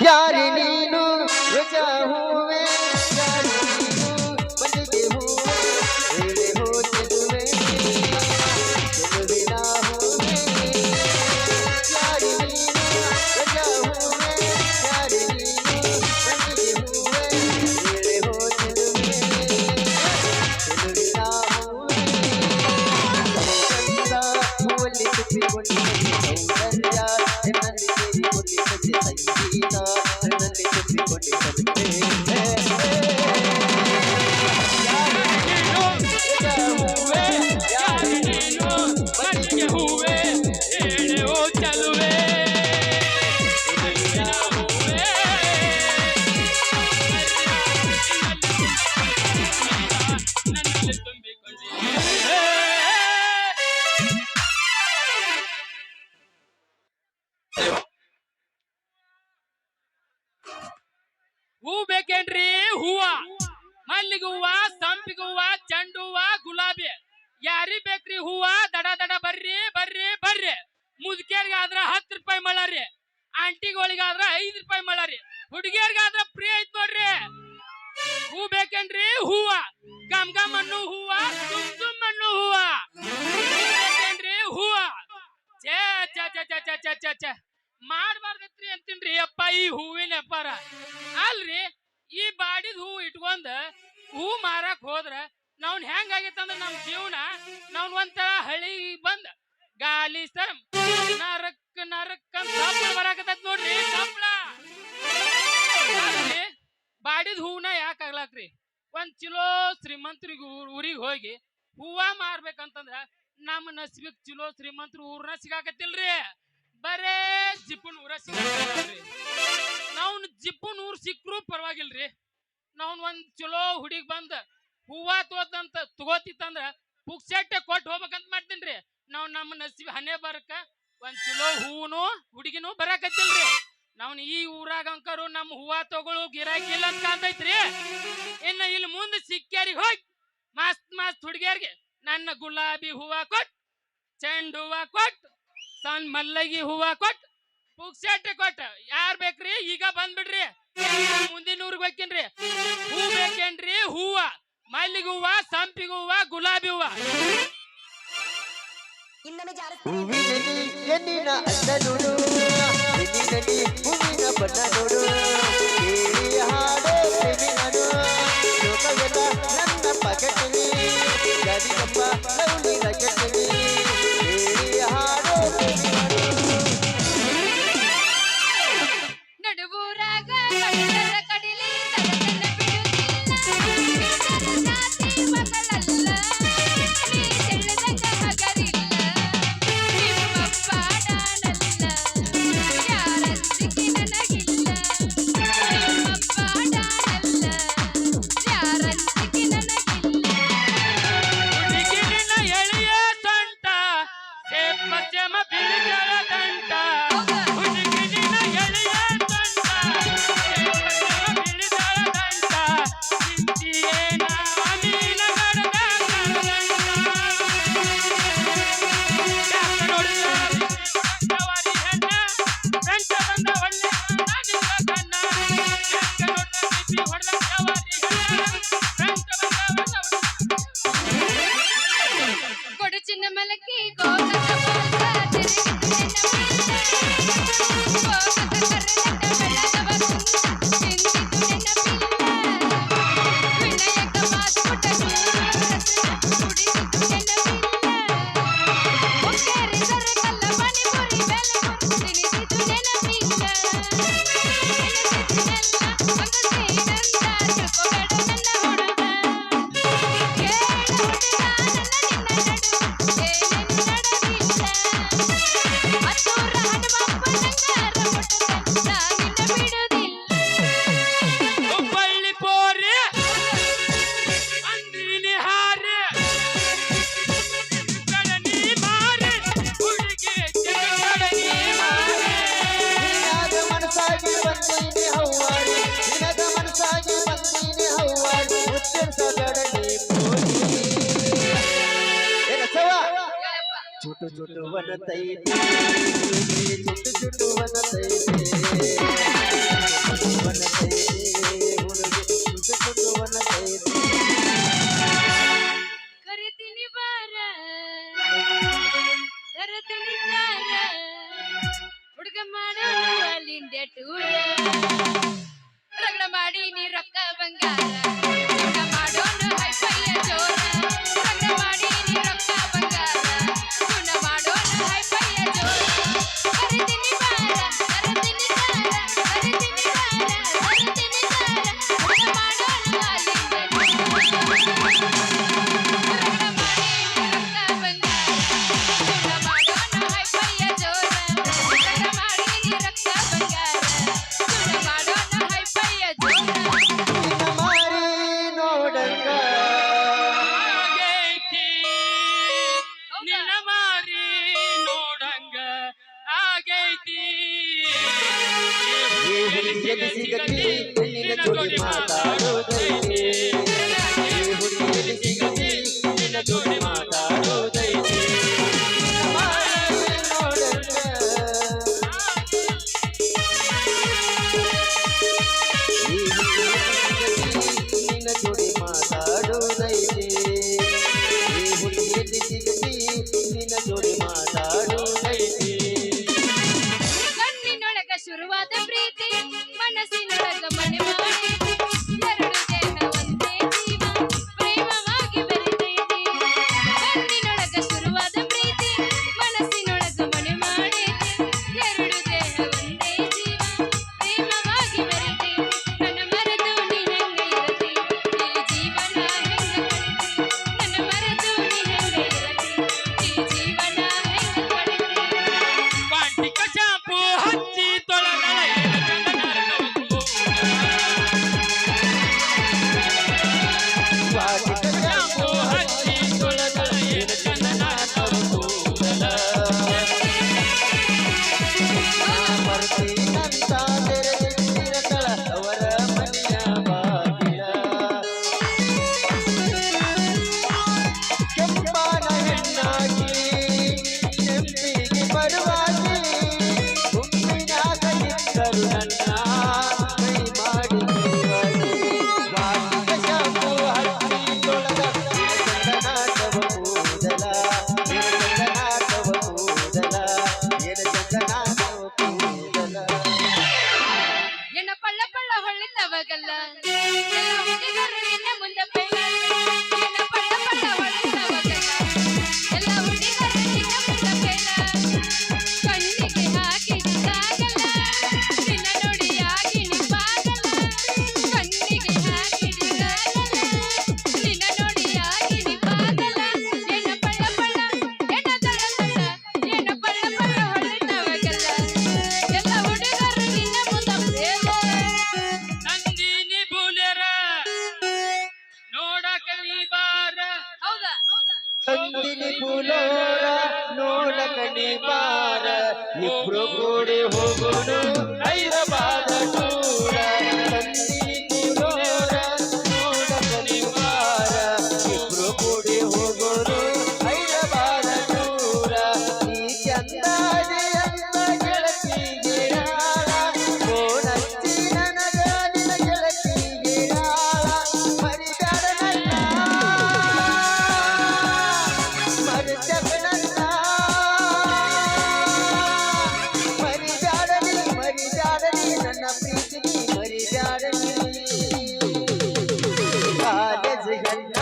ಯಾರಿ ನೀನು ರೋಜಾ ಹೂವೆ ಯಾರಿ ನೀನು ಮಲ್ಲಿಗೆ ಹೂವೆ ಹೇಳೆ ಹೋ ಚೆಲುವೆ ಚೆಲುವಿನ ಹೂವೆ ಯಾರಿ ನೀನು ರೋಜಾ ಹೂವೆ ಯಾರಿ ನೀನು ಮಲ್ಲಿಗೆ ಹೂವೆ ಹೇಳೆ ಹೋ ಚೆಲುವೆ ಚೆಲುವಿನ ಹೂವೆ ಹೂವಲ್ಲಿ ತುಂಬಿಕೊಂಡು ಸೌಂದರ್ಯ ಎನ್ನಲ್ಲಿ ಸೇರಿಕೊಂಡಿದ್ದೆ ಸಂಗೀತ ನನ್ನಲ್ಲಿ ತುಂಬಿಕೊಂಡಿದ್ದೆ ಹೂವೆ ಯಾರು ನೀನು ಮಲ್ಲಿಗೆ ಹೂವೆ ಹೇಳೆ ಓ ಚೆಲುವೆ ಹೂವೆ ನನ್ನಲ್ಲಿ ತುಂಬಿಕೊಂಡಿದ್ದೆ ಹೂ ಬೇಕೇನ್ರಿ ಹೂವ ಮಲ್ಲಿಗೆ ಹೂವ ಸಂಪಿಗೆ ಹೂವ ಚೆಂಡು ಹೂವ ಗುಲಾಬಿ ಯಾರಿ ಬೇಕ್ರಿ ಹೂವ ದಡ ದಡ ಬರ್ರಿ ಬರ್ರಿ ಬರ್ರಿ ಮುದುಕಿಯರ್ಗಾದ್ರ 10 ರೂಪಾಯಿ ಮಳರಿ ಆಂಟಿಗಳಿಗಾದ್ರ 5 ರೂಪಾಯಿ ಮಳರಿ ಹುಡುಗಿಯರ್ಗಾದ್ರ ಫ್ರೀ ಐತ್ ನೋಡ್ರಿ ಹೂ ಬೇಕೇನ್ರಿ ಹೂವ ಗಮ್ ಗಮ್ ಅನ್ನೋ ಹೂವ ಸುಮ್ ಸುಮ್ ಅನ್ನೋ ಹೂವ ಬೇಕೇನ್ರಿ ಹೂವ ಛೇ ಛೇ ಛೇ ಛೇ ಛೇ ಛೇ ಛೇ ಛೇ ಮಾಡ್ಬಾರ್ದತ್ರಿ ಅಂತೀನ್ರಿ ಅಪ್ಪ ಈ ಹೂವಿನ ವ್ಯಾಪಾರ ಅಲ್ರಿ ಈ ಬಾಡಿದ ಹೂ ಇಟ್ಕೊಂಡ್ ಹೂ ಮಾರಕ್ ಹೋದ್ರ ನಾವ್ ಹೆಂಗಾಗೈತಂದ್ರ ನಮ್ ಜೀವನ ನಾವ್ ಒಂಥರ ಹಳಿ ಬಂದ್ ಗಾಲಿ ಸರ್ ನರಕ್ ನರಕ್ ಅಂತ ಸಂಬಳ ಬರಾಕತ್ತೈತ್ ನೋಡ್ರಿ ಸಂಬಳ ಬಾಡಿದ ಹೂನ ಯಾಕೆ ಆಗ್ಲಾಕ್ರಿ ಒಂದ್ ಚಲೋ ಶ್ರೀಮಂತರಿಗೆ ಊರಿಗೆ ಹೋಗಿ ಹೂವ ಮಾರ್ಬೇಕಂತಂದ್ರ ನಮ್ಮ ನಸ್ಬಿಕ್ ಚಲೋ ಶ್ರೀಮಂತರು ಊರ್ನ ಸಿಗಾಕತ್ತಿಲ್ರಿ ಬರೇ ಜಿಪ್ಪನ್ ಊರ ಸಿಗ್ರಿ ನಾವ್ ಜಿಪ್ಪನ್ ಊರ್ ಸಿಕ್ರು ಪರವಾಗಿಲ್ರಿ ನಾವ್ ಒಂದ್ ಚಲೋ ಹುಡುಗಿ ಬಂದ್ ಹೂವ ತಗೋತಿತ್ತಂದ್ರ ಪುಕ್ಸೆಟ್ಟೆ ಕೊಟ್ಟು ಹೋಗ್ಬೇಕಂತ ಮಾಡ್ತೀನ್ರಿ ನಾವ್ ನಮ್ಮ ನಸಿಬಿ ಹನೆ ಬರಕ ಒಂದ್ ಚಲೋ ಹೂನು ಹುಡುಗಿನೂ ಬರಾಕತ್ತಿಲ್ರಿ ನಾವ್ ಈ ಊರಾಗ ಅಂಕರು ನಮ್ಮ ಹೂವ ತಗೊಳು ಗಿರಾಕಿ ಇಲ್ಲ ಅಂತ ಕಾಣ್ತೈತ್ರಿ ಇನ್ನು ಇಲ್ಲಿ ಮುಂದೆ ಸಿಕ್ಕ್ಯಾರಿಗೆ ಹೋಗಿ ಮಸ್ತ್ ಮಸ್ತ್ ಹುಡುಗಿಯರ್ಗೆ ನನ್ನ ಗುಲಾಬಿ ಹೂವ ಕೊಟ್ ಚೆಂಡು ಹೂವ ಕೊಟ್ ಸಣ್ಣ ಮಲ್ಲಗಿ ಹೂವ ಕೊಟ್ ಪುಕ್ಸೆಟ್ಟೆ ಕೊಟ್ಟ ಯಾರ್ ಬೇಕ್ರಿ ಈಗ ಬಂದ್ಬಿಡ್ರಿ ಮುಂದಿನ ಊರಿಗೆ ಹೋಗ್ತೀನ್ರಿ ಹೂ ಬೇಕೇನ್ರಿ ಹೂವ ಮಲ್ಲಿಗೆ ಹೂವ ಸಂಪಿಗೆ ಹೂವ ಗುಲಾಬಿ ಹೂವ ಹೂವಿನಲ್ಲಿ ಎನ್ನಿನ ಅಂದ ನೋಡು ಎನ್ನಿನಲ್ಲಿ ಹೂವಿನ ಬಣ್ಣ ನೋಡು ಕೇಳಿ ಹಾಡೋ ಪ್ರೇಮಿ ನಾನು ಲೋಕವೆಲ್ಲ ನನ್ನ ಪಕಟವಿ ಗದಿಗಪ್ಪ ಲೌಲಿ ರಕಟವಿ ಕೇಳಿ ಹಾಡೋ ಪ್ರೇಮಿ ನಾನು ನಡುವೂರಾಗ ಕಡಿಲಿ ತಡತನ ಬಿಡುತ್ತಿಲ್ಲ ಜಾತಿ ಮಗಳಲ್ಲ ನೀ ತಿಳಿದಂಗ ಮಗರಿಲ್ಲ ನಿಮ್ಮಪ್ಪ ಡಾನಲ್ಲ ಯಾರಂಜಿಕೆ ನನಗಿಲ್ಲ ನಿಮ್ಮಪ್ಪ ಡಾನಲ್ಲ ಯಾರಂಜಿಕೆ ನನಗಿಲ್ಲ ಹುಡುಗಿನ ಎಳೆಯ ಸೊಂಟ ಪಶ್ಚಿಮ ಬಿರುಜಳ ದಂಟ ಹುಡುಗಿನ ಎಳೆಯ ಸೊಂಟ ಬಿರುಜಳ ದಂಟ ಚಿಂತಿಯೇನ ಅಮೀನ ಗಡದ ಕೊಡು ಚಿನ್ನ ಮಲಕಿ ಗೋಕತ ಬಾಲ್ಕ ಹುಬ್ಬಳ್ಳಿ ಪೋರಿ ಅಂದಿನಿ ಹಾರಿ ಕಡನಿ ಮಾರಿ ಹುಡುಗಿ ಕಡನಿ ಮಾರಿ ನಿನಗ ಮನಸಾಗಿ ಬಂದೀನಿ ಹವ್ವಾಡಿ ನಿನಗ ಮನಸಾಗಿ ಬಂದೀನಿ ಹವ್ವಾಡಿ ಮುತ್ತಿನ ಸಗಡನಿ ಪೋರಿ ಏನ ಸವಾ ಚುಟು ಚುಟು ವನತೈತಿ ಚುಟು ಚುಟು ವನತೈತಿ ಟೂರ ರಗಡ ಮಾಡಿ ನೀ ರೊಕ್ಕ ಬಂಗಾರ ಸುಣ್ಣ ಮಾಡೋಣ ಹೈಫೈಯ ಜೋರ ರಗಡ ಮಾಡಿ ನೀ ರೊಕ್ಕ ಬಂಗಾರ ಸುಣ್ಣ ಮಾಡೋಣ ಹೈಫೈಯ ಜೋರ ಕರಿತೀನಿ ಬಾರ ಕರಿತೀನಿ ತಾರ ಕರಿತೀನಿ ಬಾರ ಕರಿತೀನಿ ತಾರ ರಗಡ ಮಾಡೋಣ ಅಲ್ಲಿಂದ ರಗಡ ಮಾಡಿ ನೀ ರೊಕ್ಕ ಬಂಗಾರ ಸುಣ್ಣ ಮಾಡೋಣ ಹೈಫೈಯ ಜೋರ ರಗಡ ಮಾಡಿ ನೀ ರೊಕ್ಕ ಬಂಗಾರ ಸುಣ್ಣ ಮಾಡೋಣ ಹೈಫೈಯ ಜೋರ ನಿನ್ನ ಮಾರಿ ನೋಡಂಗ ಆಗೈತಿ ನಿನ್ನ ಮಾರಿ ನೋಡಂಗ ಆಗೈತಿ ಈ ಹುಡುಗಿಯಲ್ಲಿ ಸಿಗತಿ ನಿನ್ನ ಜೋಡಿ ಮಾತಾಡೋದೈತಿ ಈ ಹುಡುಗಿಯಲ್ಲಿ ಸಿಗತಿ ನಿನ್ನ ಜೋಡಿ ಮಾತಾಡೋದೈತಿ ನಿನ್ನ ಮಾರಿ ನೋಡಂಗ ಈ ಹುಡುಗಿಯಲ್ಲಿ ಸಿಗತಿ ನಿನ್ನ ಜೋಡಿ ಮಾತಾಡೋದೈತಿ ಈ ಹುಡುಗಿಯಲ್ಲಿ ಸಿಗತಿ ನಿನ್ನ ಜೋಡಿ ಮಾತಾಡೋದೈತಿ ಕಣ್ಣಿನೊಳಗ ಶುರುವಾದ ಪ್ರೀತಿ ಮನಸ್ಸಿನೊಳಗ ಮನೆ ಮಾಡಿ ಎರಡು ದೇಹ ಒಂದೇ ಜೀವ ಪ್ರೇಮವಾಗಿ ಬೆರೆತೈತಿ ಕಣ್ಣಿನೊಳಗ ಶುರುವಾದ ಪ್ರೀತಿ ಮನಸ್ಸಿನೊಳಗ ಮನೆ ಮಾಡಿ ಎರಡು ದೇಹ ಒಂದೇ ಜೀವ ಪ್ರೇಮವಾಗಿ ಬೆರೆತೈತಿ ನನ್ನ ಮರೆತು ನೀ ಹೆಂಗ ಇರತಿ ಈ ಜೀವನ ಹೆಂಗ ಕಳಿತಿ ನನ್ನ ಮರೆತು ನೀ ಹೆಂಗ ಇರತಿ ಈ ಜೀವನ ಹೆಂಗ ಕಳಿತಿ ಪಾಟಿಕ ಶಾಂಪು ಹಚ್ಚಿ ತೊಳೆದಳ ಏನ ಚಂದನ ವಾಟಿಕ ಶಾಂಪು ಹಚ್ಚಿ ತೊಳೆದಳ ಏನ ಚಂದನ ಕೂದಲ ಬರ್ತೀನಂತ ತೆರೆದಿಟ್ಟಿರತಳ ಅವರ ಮನೆಯ ಬಾಗಿಲ ಕೆಂಪಾನ ಹೆಣ್ಣಾಗಿ ನೆಂಪಿಗೆ ಬರುವಾಗಿ ಗುಂಪಿನಾಗ ಇದ್ದರು ನನ್ನ ಕೈ ಮಾಡಿ ಕಿರುವಾಗಿ. ವಾಟಿಕ ಶಾಂಪು ಹಚ್ಚಿ ತೊಳೆದ ಚಂದನಾಟವ ಕೂದಲ ಚಂದನಾಟವ ಕೂದಲ ಚಂದನಾಟವ ಕೂದಲ ಎನ್ನ ಪಳ್ಳ ಪಳ್ಳ ಹೊಳ್ಳಿದ್ದವಗಲ್ಲ ಎಲ್ಲ ಹುಡುಗರು ನಿನ್ನ ಮುಂದೆ ಪೈಲ ಎನ್ನ ಪಳ್ಳ ಪಳ್ಳ ಹೊಳ್ಳಿದ್ದವಗಲ್ಲ ಎಲ್ಲ ಹುಡುಗರು ನಿನ್ನ ಮುಂದೆ ಪೈಲ ಕಣ್ಣಿಗೆ ಹಾಕಿದಾಗಲ್ಲ ನಿನ್ನ ನುಡಿಯಾಗಿ ನಿಪಾಗಲ್ಲ ಕಣ್ಣಿಗೆ ಹಾಕಿದಾಗಲ್ಲ ನಿನ್ನ ನುಡಿಯಾಗಿ ನಿಪಾಗಲ್ಲ ಎನ್ನ ಪಳ್ಳ ಪಳ್ಳ ಎನ್ನ ತಳ ತಳ ಎನ್ನ ಪಳ್ಳ ಪಳ್ಳ ಹೊಳ್ಳಿದ್ದವಗಲ್ಲ ಎಲ್ಲ ಹುಡುಗರು ನಿನ್ನ ಮುಂದೆ ಪೈಲ ನಂದಿನಿ ಬುಲೆರ ನೋಡಕ ನೀ ಬಾರ ಹೌದಾ ನಂದಿನಿ ಪುಲೋರ ನೋಡಕಣಿ ಬಾರ ಇಬ್ರು ಕೂಡಿ ಹೋಗೋಣ ಹೈದರಾಬಾದ ಟೂರ ನಂದಿನಿ ಪುಲೋರ ನೋಡಕಣಿ ಬಾರ ಇಬ್ರು ಕೂಡಿ ಹೋಗೋಣ ಹೈದರಾಬಾದ ಟೂರ ಈ ಚಂದಾದಿ ಅಂತ ಗೆಳತಿಗೆ ಹಾಳ ಫೋನಚ್ಚಿ ನನಗ ನಿನ್ನ ಗೆಳತಿಗೆ ಹಾಳ ಮರಿಬೇಡ ನನ್ನ ಮರಿಬೇಡ ಮರಿಬ್ಯಾಡಲಿ ನನ್ನ ಪ್ರೀತಿಗೆ ಮರಿಬ್ಯಾಡಲಿ ಕಾಲೇಜ್ ಗಂಡ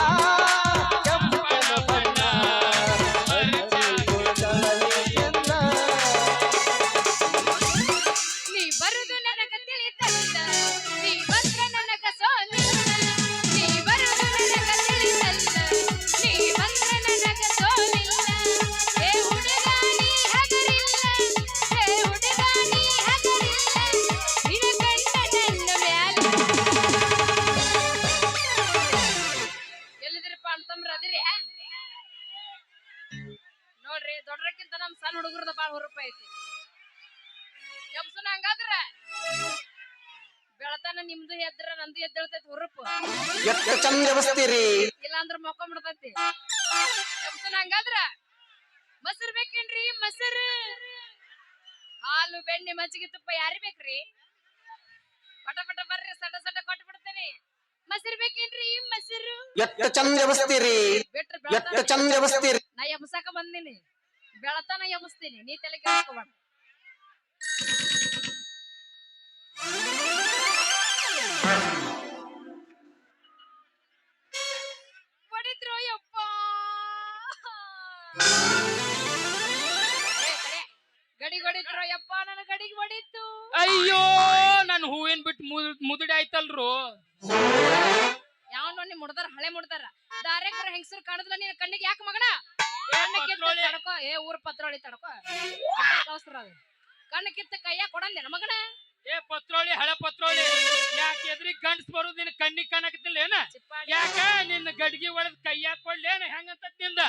ಕೆಂಪನ ಬಣ್ಣ ಚಂದ ನೀ ಬರುದು ನನಗ ತಿಳಿತಲ್ಲ ನೀ ಬಂದ್ರ ನನಗ ಸೋಲಿಲ್ಲ ನೀ ಬರುದು ನನಗ ತಿಳಿತಲ್ಲ ನೀ ಬಂದ್ರ ನನಗ ಸೋಲಿಲ್ಲ ಏ ಹುಡುಗ ನೀ ಹಗರಿಲ್ಲ ಏ ಹುಡುಗ ನೀ ಹಗರಿಲ್ಲ ನಿನ ಕಂಡ ನನ್ನ ಮ್ಯಾಲ ಎಲ್ಲಿದ್ರಪ್ಪ ಅಂತಂದ್ರ ಅದಿರಿ ನೋಡ್ರಿ ದೊಡ್ಡಕ್ಕಿಂತ ನಮ್ ಸಣ್ಣ ಹುಡುಗರದ ಬಾಳ ಹುರುಪ ಐತಿ ಎಬ್ಸುನ ಹಂಗಾದ್ರ ಬೆಳತನ ನಿಮ್ದು ಎದ್ರ ನಂದು ಎದ್ದೇಳ್ತೈತಿ ಹುರುಪು ಎಷ್ಟು ಚಂದ ಬಸ್ತೀರಿ ಇಲ್ಲಾಂದ್ರ ಮಕ್ಕೊಂಡ್ಬಿಡ್ತೈತಿ ಎಬ್ಸುನ ಹಂಗಾದ್ರ ಮೊಸರು ಬೇಕೇನ್ರಿ ಮೊಸರು ಹಾಲು ಬೆಣ್ಣೆ ಮಜ್ಜಿಗೆ ತುಪ್ಪ ಯಾರಿ ಬೇಕ್ರಿ ಪಟ ಪಟ ಬರ್ರಿ ಸಡ ಸಡ ಕೊಟ್ಟು ಬಿಡ್ತೇನೆ ಮೊಸರು ಬೇಕೇನ್ರಿ ಮೊಸರು ಎಷ್ಟು ಚಂದ ಬಸ್ತೀರಿ ಬಿಟ್ರ ಎಷ್ಟು ಚಂದ ಬಸ್ತೀರಿ ನಾ ಎಬ್ಸಾಕ ಬಂದಿನಿ ಬೆಳತನ ಎಬ್ಸ್ತೀನಿ ನೀ ತಲೆ ಕೆಡಿಸ್ಕೋಬೇಡ ಹೊಡಿತ್ರೋ ಯಪ್ಪ ಗಡಿ ಹೊಡಿತ್ರೋ ಯಪ್ಪ ನನ್ನ ಗಡಿಗೆ ಹೊಡಿತು ಅಯ್ಯೋ ನನ್ ಹೂವಿನ ಬಿಟ್ಟು ಮುದುಡಿ ಆಯ್ತಲ್ರು. ಯಾವನೋ ನಿಮ್ ಮುಡ್ದಾರ ಹಳೆ ಮುಡ್ದಾರ ದಾರ್ಯಾಗರ ಹೆಂಗಸರು ಕಾಣದಿಲ್ಲ ನಿನ್ನ ಕಣ್ಣಿಗೆ ಯಾಕೆ ಮಗನ ಪತ್ರೋಳಿ. ತಡ್ಕೋ ಊರ್ ಪತ್ರೋಳಿ ತಡ್ಕೋ ಕಳ್ಸ್ರ ಅದು ಕಣ್ಣು ಕಿತ್ತ ಕೈಯಾಗ ಕೊಡಂದೇನ ಮಗನ ಪತ್ರೋಳಿ ಹಳೆ ಪತ್ರೋಳಿ ಯಾಕೆ ಎದ್ರಿಗೆ ಗಂಡ್ಸ್ ಬರೋದು ನಿನ್ ಕಣ್ಣಿಗೆ ಕಾಣಕತ್ತಿಲ್ಲ ಏನ? ಯಾಕ ನಿನ್ನ ಗಡ್ಗಿ ಒಳದ್ ಕೈ ಹಾಕೊಳ್ಲೇನ ಹೆಂಗಂತ ನಿಂದ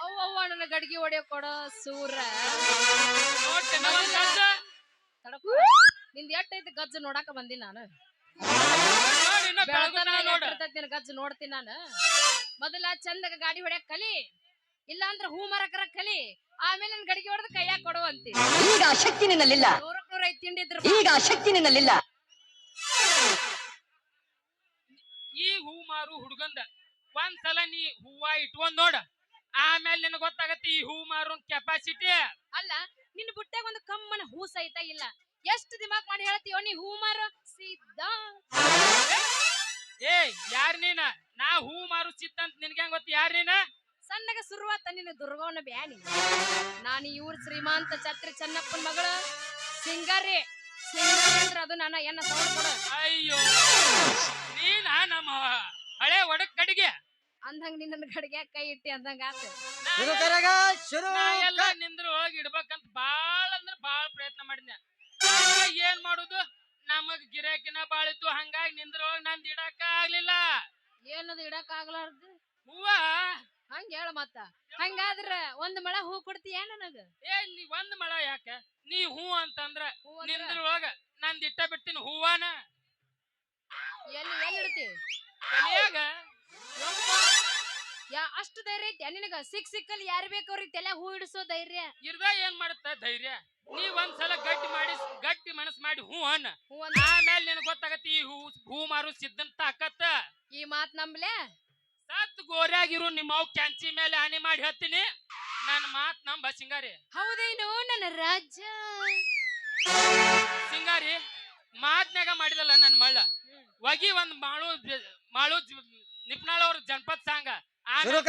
ಅವ್ವ ನನ್ನ ಗಡ್ಗಿ ಹೊಡಿಯೋ ಕೊಡ ಸೂರ ತಡ್ಕೋ ನಿಂದ ಎಟ್ಟೈತಿ ಗಜ್ಜು ನೋಡಾಕ ಬಂದಿ ನಾನು ನಿನ್ ಗಜ್ಜು ನೋಡ್ತೀನಿ ನಾನು. ಮೊದಲ ಚಂದಾಗ ಗಾಡಿ ಹೊಡ್ಯಾಕ ಕಲಿ ಇಲ್ಲ ಅಂದ್ರ ಹೂ ಮರಕರ ಕಲಿ ಆಮೇಲೆ ನನ್ ಗಡಿಗೆ ಹೊಡೆದು ಕೈಯಾಗ ಕೊಡು ಅಂತೀನಿ. ಈಗ ಶಕ್ತಿ ನಿನ್ನಲ್ಲಿಲ್ಲ, 100 ತಿಂಡಿದ್ರು ಈಗ ಶಕ್ತಿ ನಿನ್ನಲ್ಲಿಲ್ಲ. ಈ ಹೂ ಮಾರು ಹುಡುಗಂದ ಒಂದ್ಸಲ ನೀ ಹೂವ ಇಟ್ಕೊಂಡ್ ನೋಡ, ಆಮೇಲೆ ನಿನಗ್ ಗೊತ್ತಾಗತ್ತೆ ಈ ಹೂ ಮಾರು ಕೆಪಾಸಿಟಿ. ಅಲ್ಲ ನಿನ್ನ ಬುಟ್ಟ್ಯಾಗ ಒಂದು ಕಮ್ಮನ ಹೂ ಸಹಿತ ಇಲ್ಲ. ಎಷ್ಟು ದಿಮಾಕ್ ಮಾಡಿ ಹೇಳ್ತೀವೋ ನೀ ಹೂ ಮಾರು ಸಿದ್ಧ. ಯಾರ್ ನೀನ? ನಾ ಹೂ ಮಾರು ಸಿದ್ಧ ಅಂತ ನಿನ್ಗೆ ಹೆಂಗ್ ಗೊತ್ತ? ಯಾರ್ ನೀನ? ಸಣ್ಣಗ ಶುರುವಾತ ನಿನ್ನ ದುರ್ಗವನ ಬ್ಯಾನಿ. ನಾನು ಇವ್ರ ಶ್ರೀಮಂತ ಛತ್ರಿ ಚೆನ್ನಪ್ಪನ ಮಗಳು ಸಿಂಗಾರಿ. ಸಿಂಗಾರಿ ಅಂದ್ರ ಅದು ನನ್ನ ಎನ್ನ ಸೌಂಡ್ ಕೊಡ. ಅಯ್ಯೋ ನೀನ ನಮ್ಮ ಹಳೆ ಒಡಕ್ ಕಡಿಗೆ ಅಂದಂಗ ನಿನ್ನ ಗಡಿಗೆ ಕೈ ಇಟ್ಟಿ ಅಂದಂಗ ಆತ. ಎಲ್ಲ ನಿಂದ್ರ ಹೋಗಿ ಇಡ್ಬೇಕಂತ ಬಾಳ ಅಂದ್ರ ಬಾಳ ಪ್ರಯತ್ನ ಮಾಡಿದ್ನ. ಏನ್ ಮಾಡುದು, ನಮಗ್ ಗಿರಾಕಿನ ಬಾಳಿತ್ತು, ಹಂಗಾಗಿ ನಿಂದ್ರ ಹೋಗಿ ನಂದ್ ಇಡಾಕ ಆಗ್ಲಿಲ್ಲ. ಏನದು ಇಡಕ್ ಆಗ್ಲಾರ್ದು ಹೂವ ಹಂಗ ಹೇಳ ಮತ್ತ. ಹಂಗಾದ್ರ ಒಂದ್ ಮಳ ಹೂ ಕೊಡ್ತೀಯ ನನಗ? ನೀ ಒಂದ್ ಮಳ ಯಾಕ? ನೀ ಹೂ ಅಂತಂದ್ರ ನಿಂದ್ರ ಹೋಗ ನಂದ್ ಇಟ್ಟ ಬಿಡ್ತೀನಿ ಹೂವಾನ. ಎಲ್ಲಿ ಎಲ್ಲಿ ಇಡ್ತಿ? ತಲಿಯಾಗ. ಅಷ್ಟು ಧೈರ್ಯ ಐತಿ ನಿನಗ? ಸಿಕ್ಕಲ್ಲಿ ಯಾರು ಬೇಕವ್ರಿಗೆ ತಲೆ ಹೂ ಇಡಿಸೋ ಧೈರ್ಯ ಇರ್ದ ಏನ್ ಮಾಡುತ್ತ ಧೈರ್ಯ? ನೀ ಒಂದ್ಸಲ ಗಟ್ಟಿ ಮನಸ್ ಮಾಡಿ ಹೂ ಅನ್ನ, ಆಮೇಲೆ ನಿನಗ್ ಗೊತ್ತಾಗತ್ತೆ ಈ ಹೂ ಮಾರು ಸಿದ್ಧನ್ ತಾಕತ್ತ. ಈ ಮಾತ್ ನಂಬ್ಲೆ? ಸತ್ ಗೋರ್ಯಾಗಿರು ನಿಮ್ಮವ್ ಕ್ಯಾಂಚಿ ಮೇಲೆ ಆನೆ ಮಾಡಿ ಹೇಳ್ತೀನಿ. ನನ್ನ ಮಾತ್ ನಂಬ ಸಿಂಗಾರಿ. ಹೌದೇನು ನನ್ನ ರಾಜ? ಸಿಂಗಾರಿ ಮಾತ್ನಾಗ ಮಾಡಿದಲ್ಲ ನನ್ ಮಳ್ಳ ಒಗಿ ಒಂದ್ ಮಾಳು ನಿಪ್ನಾಳ್ ಅವ್ರ ಜನಪದ ಸಾಂಗ. ಶುರು